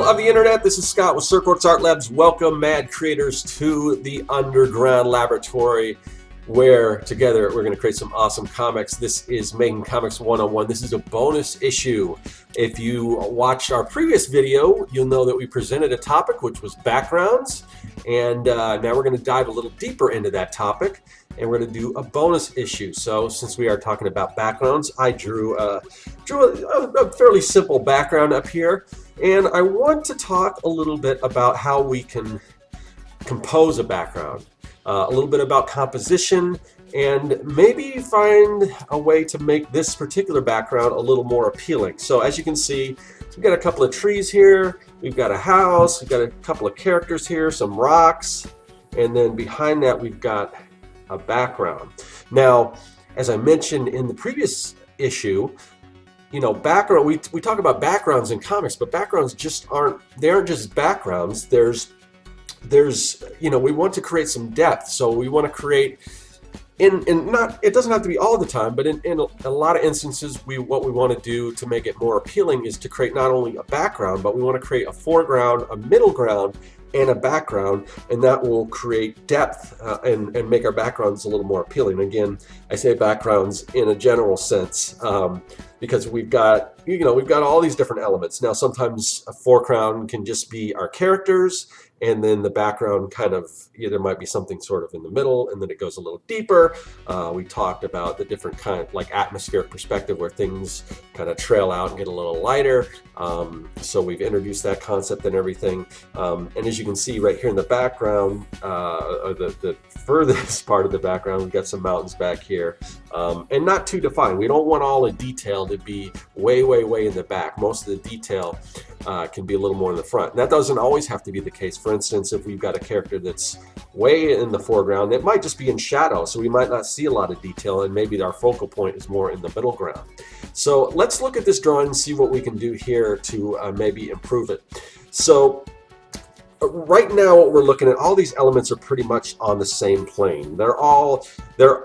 of the internet, this is Scott with Serkworks Art Labs. Welcome, mad creators, to the underground laboratory where together we're going to create some awesome comics. This is Making Comics 101. This is a bonus issue. If you watched our previous video, you'll know that we presented a topic which was backgrounds, and now we're going to dive a little deeper into that topic, and we're going to do a bonus issue. So since we are talking about backgrounds, I drew a fairly simple background up here, and I want to talk a little bit about how we can compose a background. A little bit about composition, and maybe find a way to make this particular background a little more appealing. So as you can see, we've got a couple of trees here, we've got a house, we've got a couple of characters here, some rocks, and then behind that we've got a background. Now, as I mentioned in the previous issue, you know, background, we talk about backgrounds in comics, but backgrounds just aren't just backgrounds. There's you know, we want to create some depth, so we want to create not, it doesn't have to be all the time, but in a lot of instances, what we want to do to make it more appealing is to create not only a background, but we want to create a foreground, a middle ground, and a background, and that will create depth and make our backgrounds a little more appealing. Again, I say backgrounds in a general sense because we've got all these different elements. Now, sometimes a foreground can just be our characters, and then the background kind of either might be something sort of in the middle, and then it goes a little deeper. We talked about the different kind of like atmospheric perspective where things kind of trail out and get a little lighter. So we've introduced that concept and everything. And as you can see right here in the background, the furthest part of the background, we've got some mountains back here, and not too defined. We don't want all the detail to be way in the back. Most of the detail can be a little more in the front. And that doesn't always have to be the case. For instance, if we've got a character that's way in the foreground, it might just be in shadow, so we might not see a lot of detail, and maybe our focal point is more in the middle ground. So let's look at this drawing and see what we can do here to maybe improve it. So right now what we're looking at, all these elements are pretty much on the same plane. They're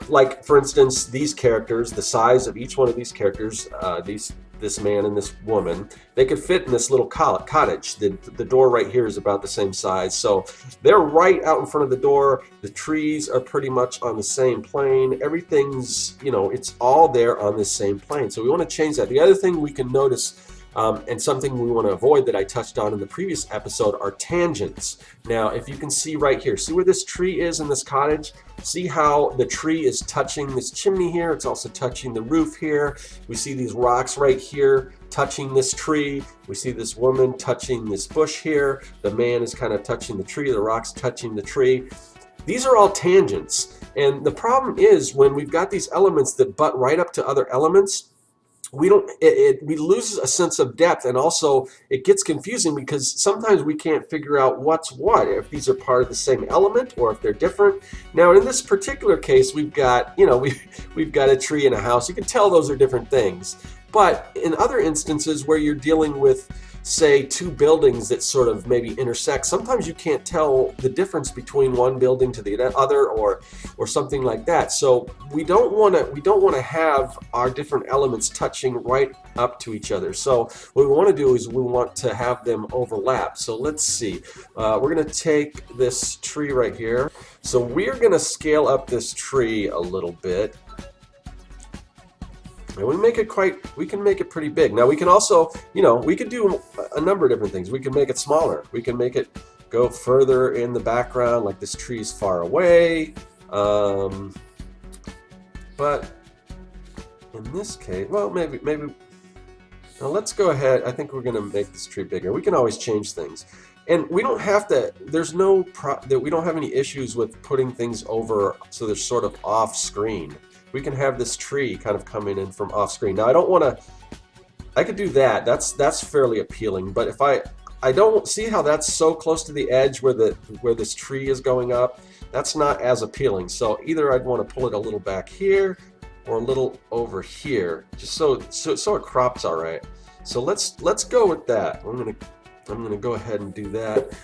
like, for instance, these characters, the size of each one of these characters, this man and this woman, they could fit in this little cottage. The door right here is about the same size, so they're right out in front of the door. The trees are pretty much on the same plane. Everything's, you know, it's all there on this same plane. So we want to change that. The other thing we can notice, and something we want to avoid that I touched on in the previous episode, are tangents. Now, if you can see right here, see where this tree is in this cottage? See how the tree is touching this chimney here? It's also touching the roof here. We see these rocks right here touching this tree. We see this woman touching this bush here. The man is kind of touching the tree. The rock's touching the tree. These are all tangents. And the problem is when we've got these elements that butt right up to other elements, we lose a sense of depth, and also it gets confusing because sometimes we can't figure out what's what, if these are part of the same element or if they're different. Now in this particular case, we've got, you know, we've got a tree and a house. You can tell those are different things. But in other instances where you're dealing with, say, two buildings that sort of maybe intersect, sometimes you can't tell the difference between one building to the other, or something like that. So we don't want to have our different elements touching right up to each other. So what we want to do is we want to have them overlap. So let's see. We're going to take this tree right here. So we're going to scale up this tree a little bit. And we can make it pretty big. Now we can also, you know, we could do a number of different things. We can make it smaller. We can make it go further in the background, like this tree is far away. But in this case, well, maybe. Now let's go ahead. I think we're going to make this tree bigger. We can always change things. And we don't have to, we don't have any issues with putting things over so they're sort of off screen. We can have this tree kind of coming in from off screen. Now I don't want to, I could do that. That's fairly appealing. But if I don't see how that's so close to the edge where this tree is going up, that's not as appealing. So either I'd want to pull it a little back here or a little over here, just so it crops all right. So let's go with that. I'm gonna go ahead and do that.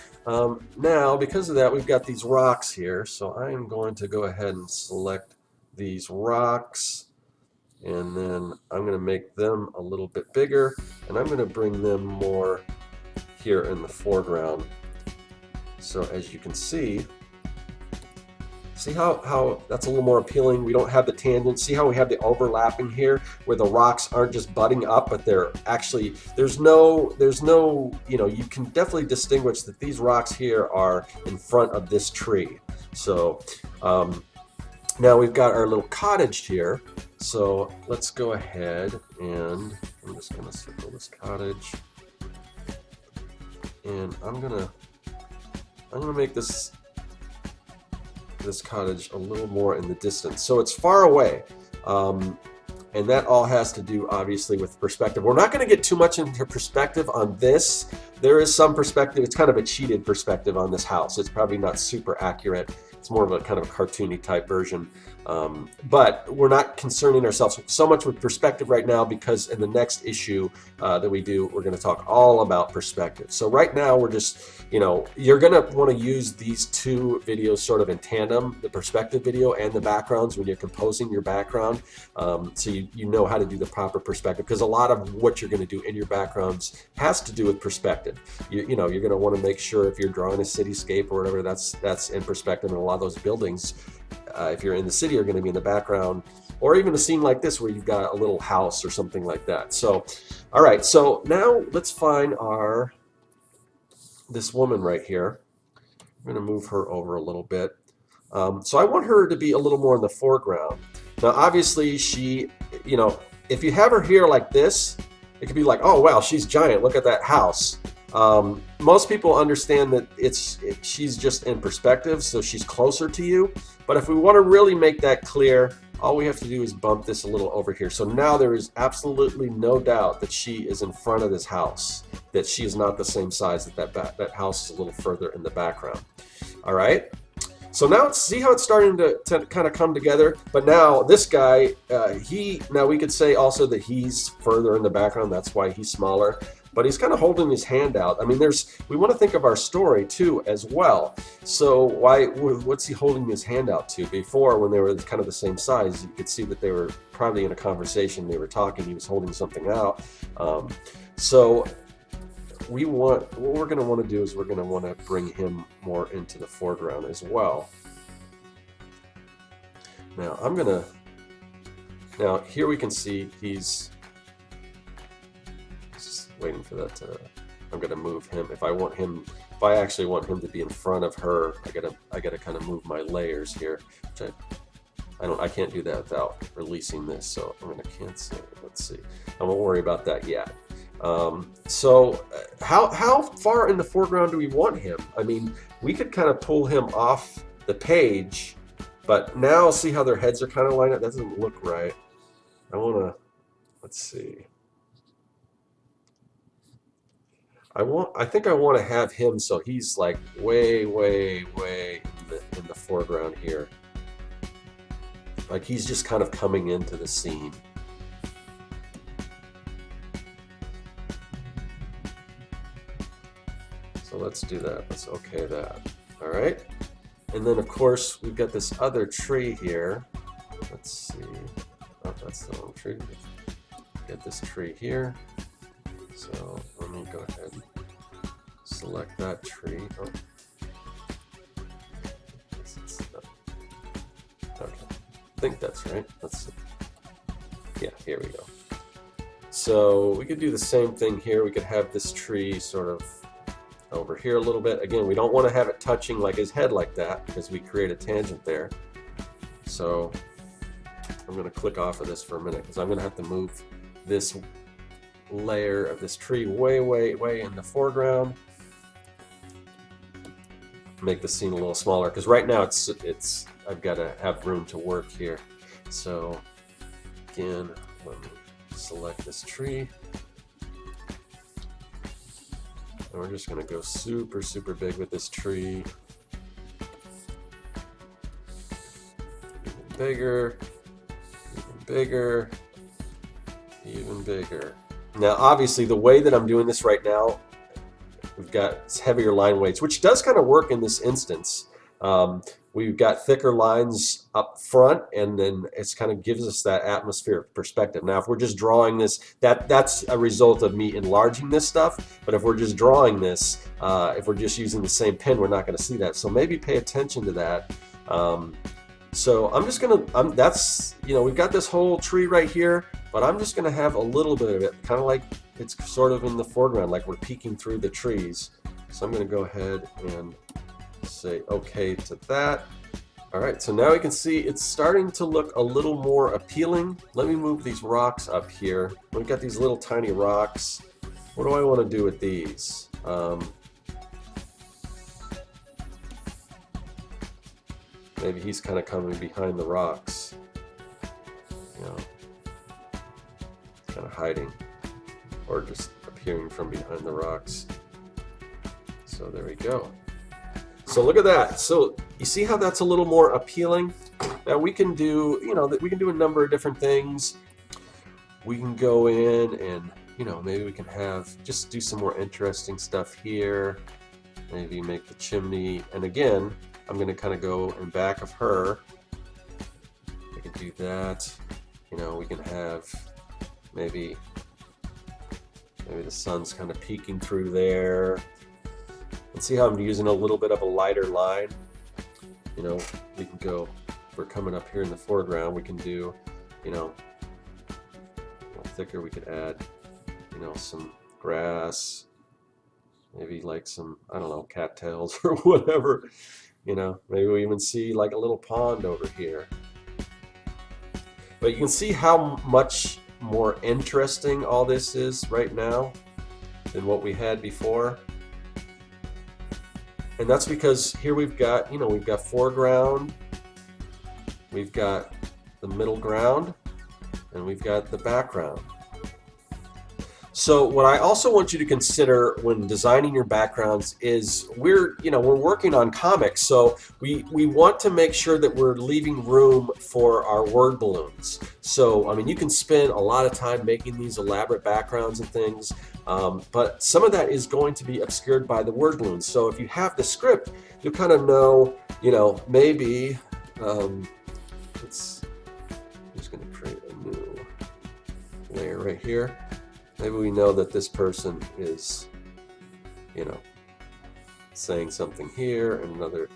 Now because of that, we've got these rocks here. So I am going to go ahead and select these rocks, and then I'm going to make them a little bit bigger, and I'm going to bring them more here in the foreground. So as you can see how that's a little more appealing. We don't have the tangent. See how we have the overlapping here where the rocks aren't just butting up, but they're actually, there's no, you know, you can definitely distinguish that these rocks here are in front of this tree. So now we've got our little cottage here. So let's go ahead and I'm just gonna circle this cottage, and I'm gonna make this cottage a little more in the distance, so it's far away, and that all has to do obviously with perspective. We're not going to get too much into perspective on this. There is some perspective. It's kind of a cheated perspective on this house. It's probably not super accurate. It's more of a kind of a cartoony type version. But we're not concerning ourselves so much with perspective right now, because in the next issue that we do, we're going to talk all about perspective. So right now we're just, you know, you're going to want to use these two videos sort of in tandem, the perspective video and the backgrounds, when you're composing your background, so you know how to do the proper perspective, because a lot of what you're going to do in your backgrounds has to do with perspective. You know, you're going to want to make sure if you're drawing a cityscape or whatever, that's in perspective, and a lot of those buildings, if you're in the city, are going to be in the background, or even a scene like this where you've got a little house or something like that. So, all right, so now let's find this woman right here. I'm going to move her over a little bit. So I want her to be a little more in the foreground. Now, obviously, she, you know, if you have her here like this, it could be like, oh, wow, she's giant. Look at that house. Most people understand that she's just in perspective, so she's closer to you. But if we want to really make that clear, all we have to do is bump this a little over here. So now there is absolutely no doubt that she is in front of this house, that she is not the same size, that house is a little further in the background. All right. So now see how it's starting to kind of come together. But now this guy, now we could say also that he's further in the background. That's why he's smaller. But he's kind of holding his hand out. I mean, we want to think of our story too as well. So what's he holding his hand out to? Before, when they were kind of the same size, you could see that they were probably in a conversation. They were talking. He was holding something out. So what we're going to want to do is we're going to want to bring him more into the foreground as well. Now here we can see he's waiting for that to, I'm going to move him. If I actually want him to be in front of her, I gotta kind of move my layers here, which I can't do that without releasing this, so I'm going to cancel. Let's see. I won't worry about that yet. So how far in the foreground do we want him? I mean, we could kind of pull him off the page, but now see how their heads are kind of lined up? That doesn't look right. Let's see. I think I want to have him so he's like way in the foreground here. Like he's just kind of coming into the scene. So let's do that. Let's okay that. All right. And then of course we've got this other tree here. Let's see. Oh, that's the wrong tree. Get this tree here. So let me go ahead and select that tree. Oh. Okay. I think that's right. Let's see. Yeah, here we go. So we could do the same thing here. We could have this tree sort of over here a little bit. Again, we don't want to have it touching like his head like that, because we create a tangent there. So I'm going to click off of this for a minute, because I'm going to have to move this layer of this tree way in the foreground. Make the scene a little smaller, because right now I've got to have room to work here. So again, let me select this tree, and we're just going to go super big with this tree. Even bigger, even bigger. Now, obviously, the way that I'm doing this right now, we've got heavier line weights, which does kind of work in this instance. We've got thicker lines up front, and then it's kind of gives us that atmospheric perspective. Now, if we're just drawing this, that's a result of me enlarging this stuff. But if we're just drawing this, if we're just using the same pen, we're not going to see that. So maybe pay attention to that. So I'm just gonna, that's, we've got this whole tree right here, but I'm just gonna have a little bit of it, kind of like it's sort of in the foreground, like we're peeking through the trees. So I'm gonna go ahead and say okay to that. All right, so now we can see it's starting to look a little more appealing. Let me move these rocks up here. We've got these little tiny rocks. What do I want to do with these? Maybe he's kind of coming behind the rocks, kind of hiding, or just appearing from behind the rocks. So there we go. So look at that. So you see how that's a little more appealing? Now we can do, we can do a number of different things. We can go in and, maybe we can just do some more interesting stuff here. Maybe make the chimney, and again, I'm going to kind of go in back of her. I can do that. We can have maybe the sun's kind of peeking through there. And see how I'm using a little bit of a lighter line. We can go, if we're coming up here in the foreground, we can do, a little thicker. We could add, some grass, maybe like some, I don't know, cattails or whatever. Maybe we even see like a little pond over here. But you can see how much more interesting all this is right now than what we had before. And that's because here we've got, we've got foreground, we've got the middle ground, and we've got the background. So what I also want you to consider when designing your backgrounds is we're working on comics, so we want to make sure that we're leaving room for our word balloons. So, you can spend a lot of time making these elaborate backgrounds and things, but some of that is going to be obscured by the word balloons. So if you have the script, you'll kind of know, maybe, I'm just going to create a new layer right here. Maybe we know that this person is, saying something here and another,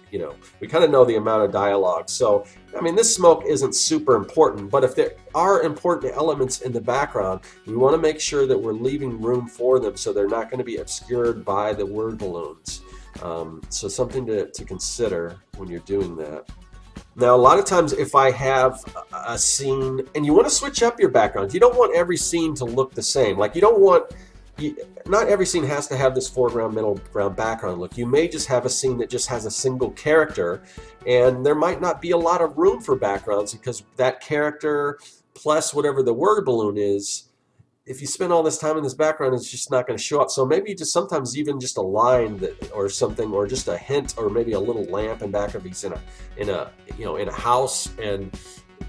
we kind of know the amount of dialogue. So, this smoke isn't super important, but if there are important elements in the background, we want to make sure that we're leaving room for them so they're not going to be obscured by the word balloons. So something to consider when you're doing that. Now, a lot of times if I have a scene, and you want to switch up your backgrounds, you don't want every scene to look the same. Like not every scene has to have this foreground, middle ground, background look. You may just have a scene that just has a single character, and there might not be a lot of room for backgrounds because that character plus whatever the word balloon is, if you spend all this time in this background, it's just not going to show up. So maybe just sometimes even just a line or something, or just a hint, or maybe a little lamp in back of he's in a house, and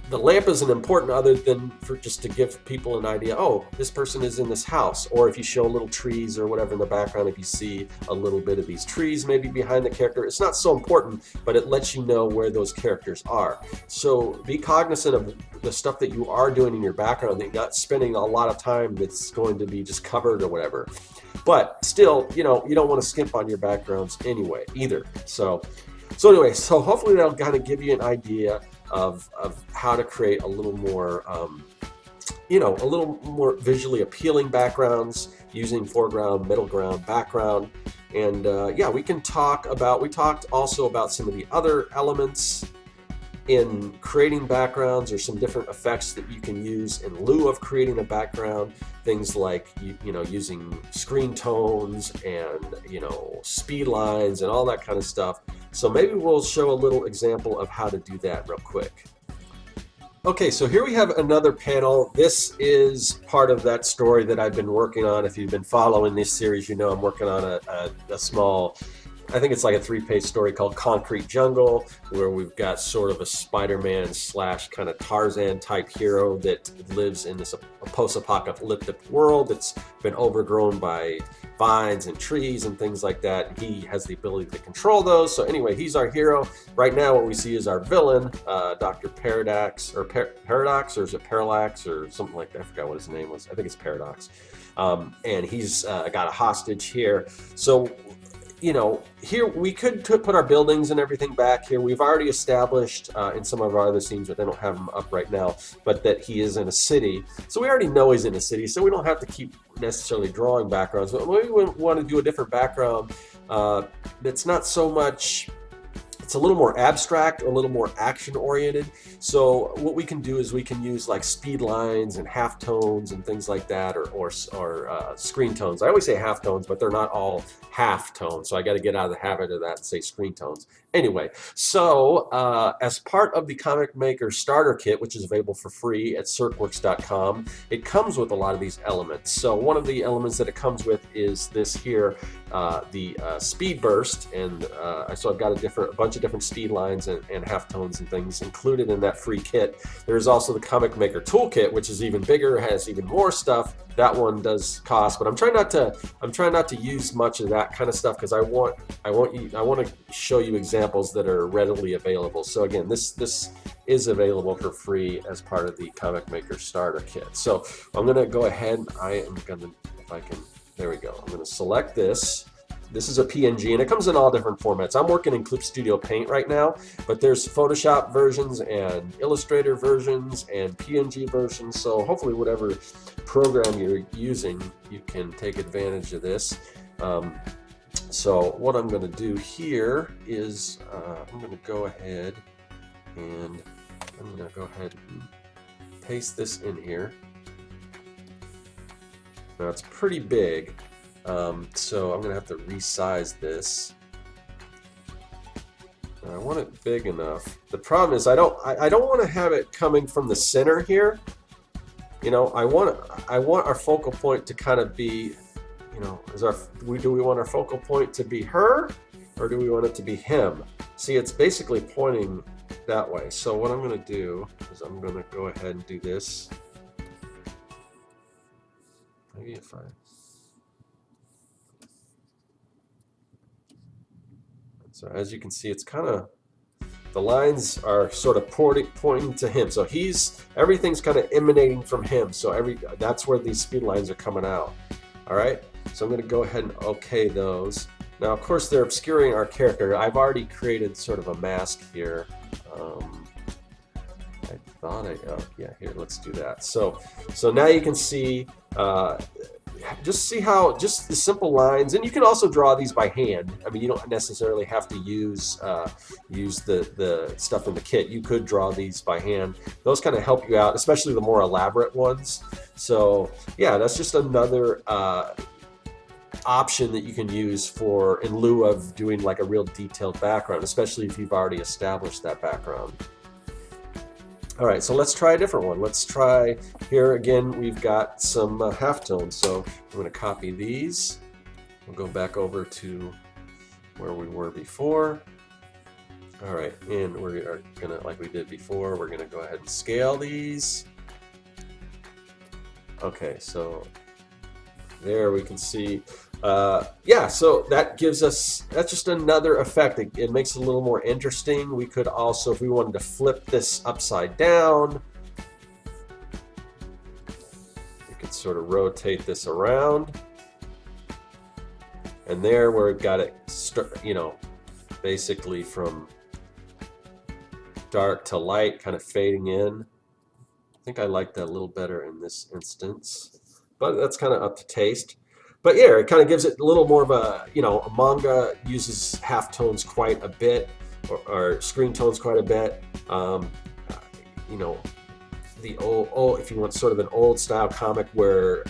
the lamp isn't important other than for just to give people an idea, oh, this person is in this house. Or if you show little trees or whatever in the background, if you see a little bit of these trees maybe behind the character, it's not so important, but it lets you know where those characters are. So be cognizant of the stuff that you are doing in your background, that you're not spending a lot of time that's going to be just covered or whatever. But still, you don't want to skimp on your backgrounds anyway either. So anyway, so hopefully that'll kind of give you an idea of how to create a little more, a little more visually appealing backgrounds using foreground, middle ground, background. And we talked also about some of the other elements in creating backgrounds, or some different effects that you can use in lieu of creating a background. Things like using screen tones and speed lines and all that kind of stuff. So maybe we'll show a little example of how to do that real quick. Okay, so here we have another panel. This is part of that story that I've been working on. If you've been following this series, I'm working on a small I think it's like a 3-page story called Concrete Jungle, where we've got sort of a Spider-Man slash kind of Tarzan type hero that lives in this post-apocalyptic world that's been overgrown by vines and trees and things like that. He has the ability to control those. So anyway, he's our hero. Right now what we see is our villain, Dr. Paradox, or Paradox, or is it Parallax, or something like that. I forgot what his name was. I think it's Paradox. And he's got a hostage here. So, you know, here we could put our buildings and everything back here. We've already established in some of our other scenes, but they don't have them up right now, but that he is in a city. So we already know he's in a city, so we don't have to keep necessarily drawing backgrounds. But we want to do a different background that's not so much, it's a little more abstract or a little more action oriented. So what we can do is we can use like speed lines and halftones and things like that, or screen tones. I always say halftones, but they're not all half tones. So I got to get out of the habit of that and say screen tones. Anyway, so as part of the Comic Maker Starter Kit, which is available for free at Serkworks.com, it comes with a lot of these elements. So one of the elements that it comes with is this here, the speed burst, and so I've got a bunch of different speed lines and halftones and things included in that free kit. There's also the Comic Maker Toolkit, which is even bigger, has even more stuff. That one does cost, but I'm trying not to use much of that kind of stuff because I want to show you examples that are readily available. So again, this is available for free as part of the Comic Maker Starter Kit. So I'm gonna go ahead. If I can, there we go. I'm gonna select this. This is a PNG, and it comes in all different formats. I'm working in Clip Studio Paint right now, but there's Photoshop versions and Illustrator versions and PNG versions. So hopefully whatever program you're using, you can take advantage of this. So what I'm going to do here is I'm going to go ahead and paste this in here. Now it's pretty big. So I'm going to have to resize this. I want it big enough. The problem is I don't want to have it coming from the center here. You know, I want our focal point to kind of be, you know, do we want our focal point to be her, or do we want it to be him? See, it's basically pointing that way. So what I'm going to do is I'm going to go ahead and do this. Maybe if So as you can see, it's kind of, the lines are sort of pointing to him. So everything's kind of emanating from him. So that's where these speed lines are coming out. All right. So I'm going to go ahead and OK those. Now, of course, they're obscuring our character. I've already created sort of a mask here. Yeah, here, let's do that. So now you can see, just the simple lines, and you can also draw these by hand. I mean, you don't necessarily have to use the stuff in the kit. You could draw these by hand. Those kind of help you out, especially the more elaborate ones. So yeah, that's just another option that you can use in lieu of doing like a real detailed background, especially if you've already established that background. All right, so let's try a different one. Let's try, here again, we've got some halftones. So I'm going to copy these. We'll go back over to where we were before. All right, and we are going to, like we did before, we're going to go ahead and scale these. Okay, so there we can see, yeah, so that gives us, that's just another effect. It makes it a little more interesting. We could also, if we wanted to flip this upside down, we could sort of rotate this around. And there where we've got it, you know, basically from dark to light, kind of fading in. I think I like that a little better in this instance, but that's kind of up to taste. But yeah, it kind of gives it a little more of a, you know, manga uses halftones quite a bit, or screen tones quite a bit. You know, the old, if you want sort of an old style comic where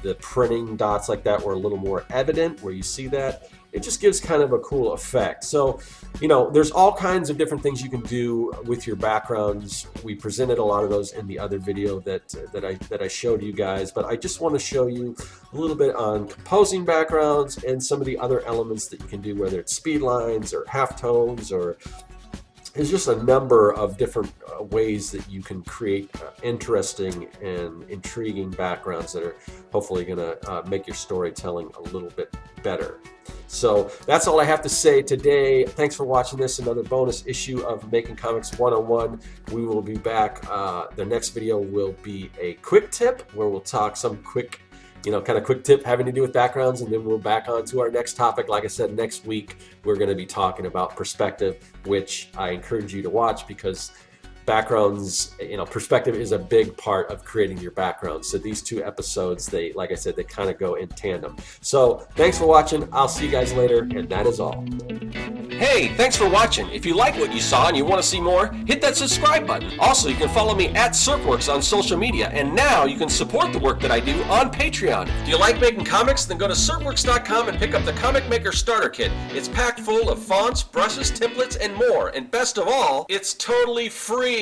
the printing dots like that were a little more evident, where you see that. it just gives kind of a cool effect. So, you know, there's all kinds of different things you can do with your backgrounds. We presented a lot of those in the other video that I showed you guys, but I just want to show you a little bit on composing backgrounds and some of the other elements that you can do, whether it's speed lines or halftones, or there's just a number of different ways that you can create interesting and intriguing backgrounds that are hopefully going to make your storytelling a little bit better. So that's all I have to say today. Thanks for watching this, another bonus issue of Making Comics 101. We will be back. The next video will be a quick tip where we'll talk some quick, kind of quick tip having to do with backgrounds, and then we'll back on to our next topic. Like I said, next week we're going to be talking about perspective, which I encourage you to watch because backgrounds, perspective is a big part of creating your background. So these two episodes, like I said, they kind of go in tandem. So thanks for watching. I'll see you guys later, and that is all. Hey, thanks for watching. If you like what you saw and you want to see more, hit that subscribe button. Also, you can follow me at Serkworks on social media, and now you can support the work that I do on Patreon. Do you like making comics? Then go to Serkworks.com and pick up the Comic Maker Starter Kit. It's packed full of fonts, brushes, templates, and more. And best of all, it's totally free.